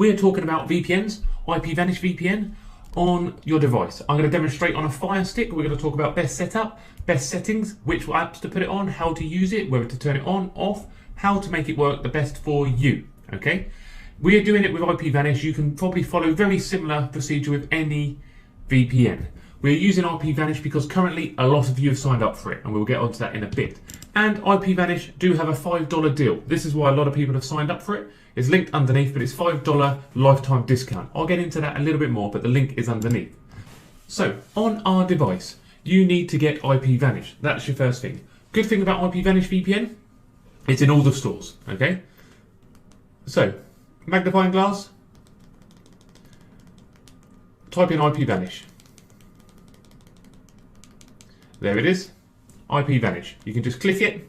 we're talking about VPNs, IPVanish VPN on your device. I'm going to demonstrate on a Firestick. We're going to talk about best setup, best settings, which apps to put it on, how to use it, whether to turn it on, off, how to make it work the best for you. Okay, we are doing it with IPVanish. You can probably follow very similar procedure with any VPN. We're using IPVanish because currently a lot of you have signed up for it, and we'll get onto that in a bit. And IPVanish do have a $5 deal. This is why a lot of people have signed up for it. It's linked underneath, but it's $5 lifetime discount. I'll get into that a little bit more, but the link is underneath. So on our device, you need to get IPVanish. That's your first thing. Good thing about IPVanish VPN, it's in all the stores, okay? So, magnifying glass, type in IPVanish. There it is, IPVanish. You can just click it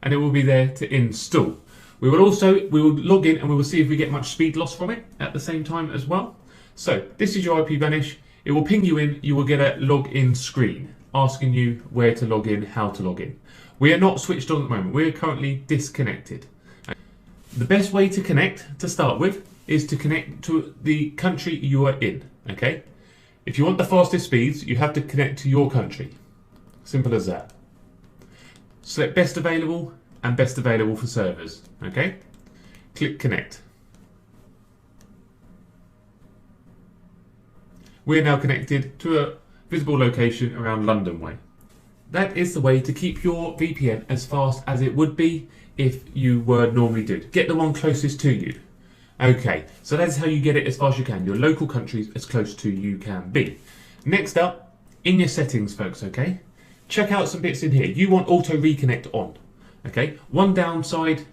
and it will be there to install. We will log in and we will see if we get much speed loss from it at the same time as well. So this is your IPVanish. It will ping you in, you will get a login screen asking you where to log in, how to log in. We are not switched on at the moment, we are currently disconnected. The best way to connect to start with is to connect to the country you are in, okay? If you want the fastest speeds, you have to connect to your country. Simple as that. Select best available and best available for servers, okay? Click connect. We're now connected to a visible location around London way. That is the way to keep your VPN as fast as it would be if you were normally did. Get the one closest to you. Okay, so that's how you get it as fast as you can. Your local countries as close to you can be. Next up, in your settings, folks, okay? Check out some bits in here. You want auto reconnect on, okay? One downside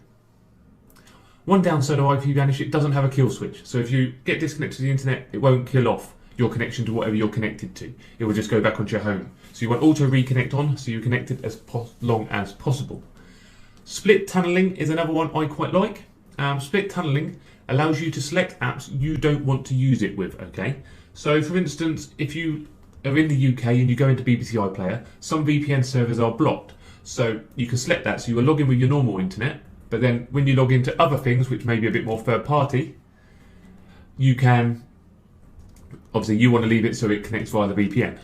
of IPVanish, it doesn't have a kill switch. So if you get disconnected to the internet, it won't kill off your connection to whatever you're connected to. It will just go back onto your home. So you want auto reconnect on, so you're connected as long as possible. Split tunneling is another one I quite like. Split tunneling allows you to select apps you don't want to use it with, okay? So for instance, if you are in the UK and you go into BBC iPlayer, some VPN servers are blocked. So you can select that, so you will log in with your normal internet, but then when you log into other things, which may be a bit more third party, you can, obviously you want to leave it so it connects via the VPN.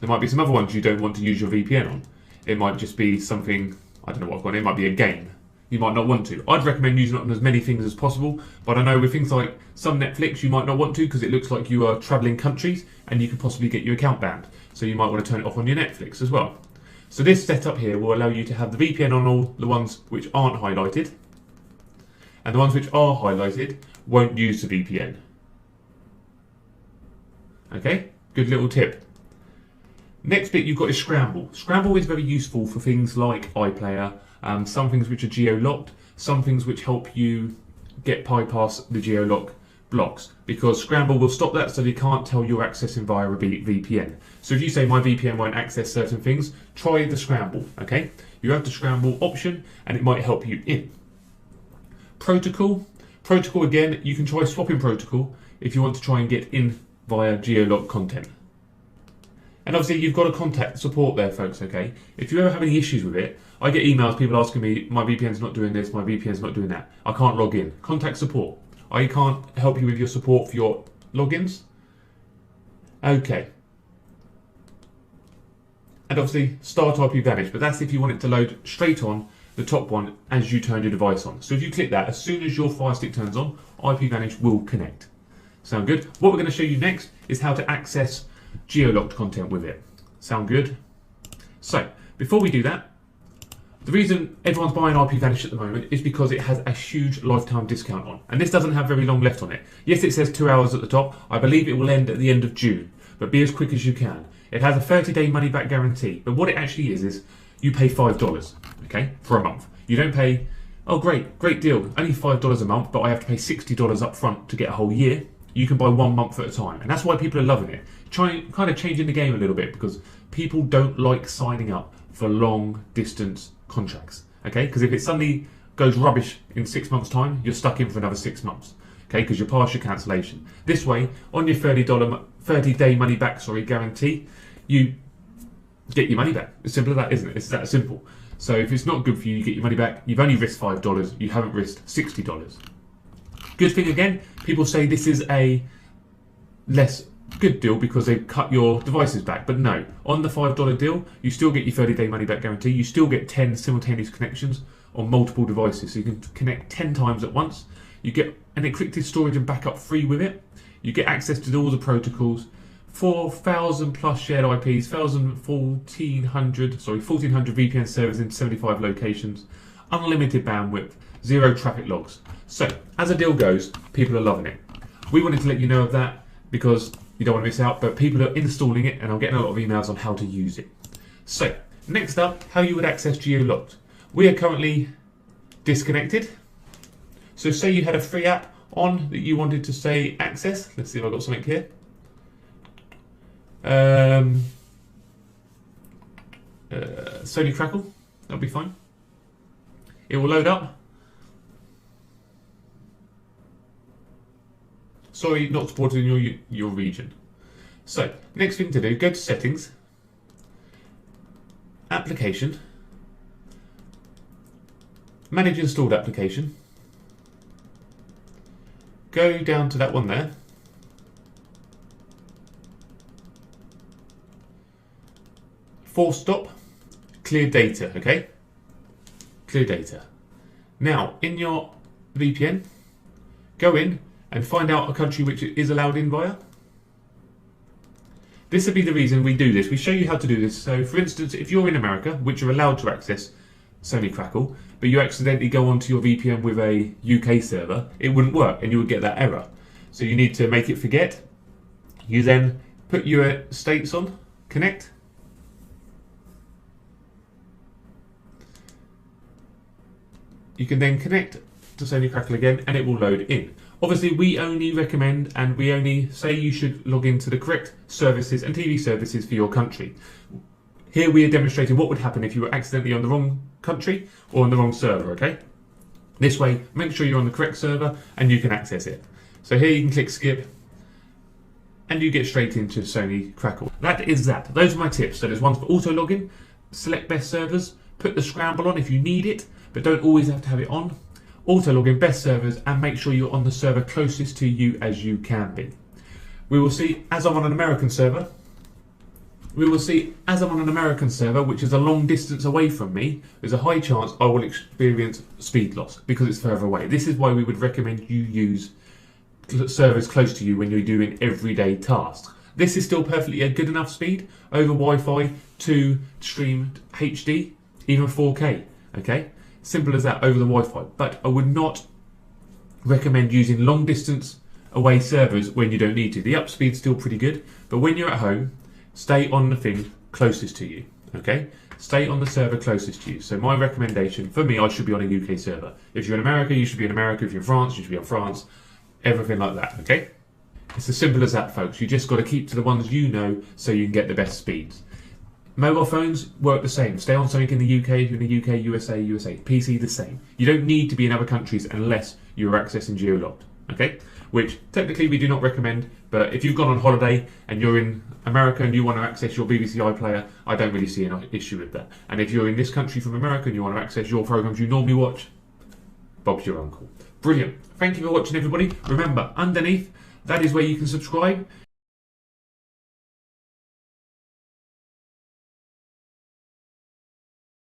There might be some other ones you don't want to use your VPN on. It might just be something, I don't know what I've got, it might be a game. You might not want to. I'd recommend using it on as many things as possible, but I know with things like some Netflix you might not want to because it looks like you are travelling countries and you could possibly get your account banned. So you might want to turn it off on your Netflix as well. So this setup here will allow you to have the VPN on all the ones which aren't highlighted, and the ones which are highlighted won't use the VPN. Okay, good little tip. Next bit you've got is Scramble. Scramble is very useful for things like iPlayer, some things which are geo-locked, some things which help you get bypass the geo-lock blocks, because Scramble will stop that so they can't tell you're accessing via a VPN. So if you say my VPN won't access certain things, try the Scramble, okay? You have the Scramble option and it might help you in. Protocol. Protocol again, you can try swapping protocol if you want to try and get in via geo-lock content. And obviously you've got to contact support there, folks, okay? If you ever have any issues with it, I get emails, people asking me, my VPN's not doing this, my VPN's not doing that. I can't log in. Contact support. I can't help you with your support for your logins. Okay. And obviously start IPVanish, but that's if you want it to load straight on the top one as you turn your device on. So if you click that, as soon as your Firestick turns on, IPVanish will connect. Sound good? What we're going to show you next is how to access geo-locked content with it. Sound good? So, before we do that, the reason everyone's buying IPVanish at the moment is because it has a huge lifetime discount on. And this doesn't have very long left on it. Yes, it says 2 hours at the top. I believe it will end at the end of June. But be as quick as you can. It has a 30-day money-back guarantee. But what it actually is you pay $5, okay, for a month. You don't pay, oh great deal, only $5 a month, but I have to pay $60 up front to get a whole year. You can buy 1 month at a time. And that's why people are loving it. Kind of changing the game a little bit because people don't like signing up for long distance contracts, okay? Because if it suddenly goes rubbish in 6 months' time, you're stuck in for another 6 months, okay? Because you're past your cancellation. This way, on your 30-day money back, guarantee, you get your money back. It's simple as that, isn't it? It's that simple. So if it's not good for you, you get your money back. You've only risked $5. You haven't risked $60. Good thing again, people say this is a less good deal because they've cut your devices back, but no. On the $5 deal, you still get your 30-day money-back guarantee. You still get 10 simultaneous connections on multiple devices, so you can connect 10 times at once. You get an encrypted storage and backup free with it. You get access to all the protocols, 4,000 plus shared IPs, 1,400 VPN servers in 75 locations, unlimited bandwidth, 0 traffic logs. So, as a deal goes, people are loving it. We wanted to let you know of that because you don't want to miss out, but people are installing it and I'm getting a lot of emails on how to use it. So, next up, how you would access geo-locked. We are currently disconnected. So say you had a free app on that you wanted to say access. Let's see if I've got something here. Sony Crackle, that'll be fine. It will load up. Sorry, not supported in your region. So, next thing to do, go to settings, application, manage installed application, go down to that one there, force stop, clear data, okay? Clear data. Now, in your VPN, go in and find out a country which it is allowed in via. This would be the reason we do this. We show you how to do this. So, for instance, if you're in America, which you're allowed to access Sony Crackle, but you accidentally go onto your VPN with a UK server, it wouldn't work and you would get that error. So you need to make it forget. You then put your states on, connect. You can then connect to Sony Crackle again and it will load in. Obviously, we only recommend and we only say you should log into the correct services and TV services for your country. Here we are demonstrating what would happen if you were accidentally on the wrong country or on the wrong server, okay? This way, make sure you're on the correct server and you can access it. So here you can click skip and you get straight into Sony Crackle. That is that. Those are my tips. So there's ones for auto login, select best servers, put the scramble on if you need it, but don't always have to have it on. Auto login, best servers, and make sure you're on the server closest to you as you can be. We will see, as I'm on an American server, which is a long distance away from me, there's a high chance I will experience speed loss because it's further away. This is why we would recommend you use servers close to you when you're doing everyday tasks. This is still perfectly a good enough speed over Wi-Fi to stream HD, even 4K, okay? Simple as that over the Wi-Fi. But I would not recommend using long distance away servers when you don't need to. The up speed's still pretty good, but when you're at home, stay on the thing closest to you, okay? Stay on the server closest to you. So my recommendation, for me, I should be on a UK server. If you're in America, you should be in America. If you're in France, you should be in France. Everything like that, okay? It's as simple as that, folks. You just got to keep to the ones you know so you can get the best speeds. Mobile phones work the same. Stay on something in the UK, if you're in the UK, USA. PC the same. You don't need to be in other countries unless you're accessing geo-locked, okay? Which technically we do not recommend, but if you've gone on holiday and you're in America and you want to access your BBC iPlayer, I don't really see an issue with that. And if you're in this country from America and you want to access your programs you normally watch, Bob's your uncle. Brilliant. Thank you for watching, everybody. Remember, underneath, that is where you can subscribe.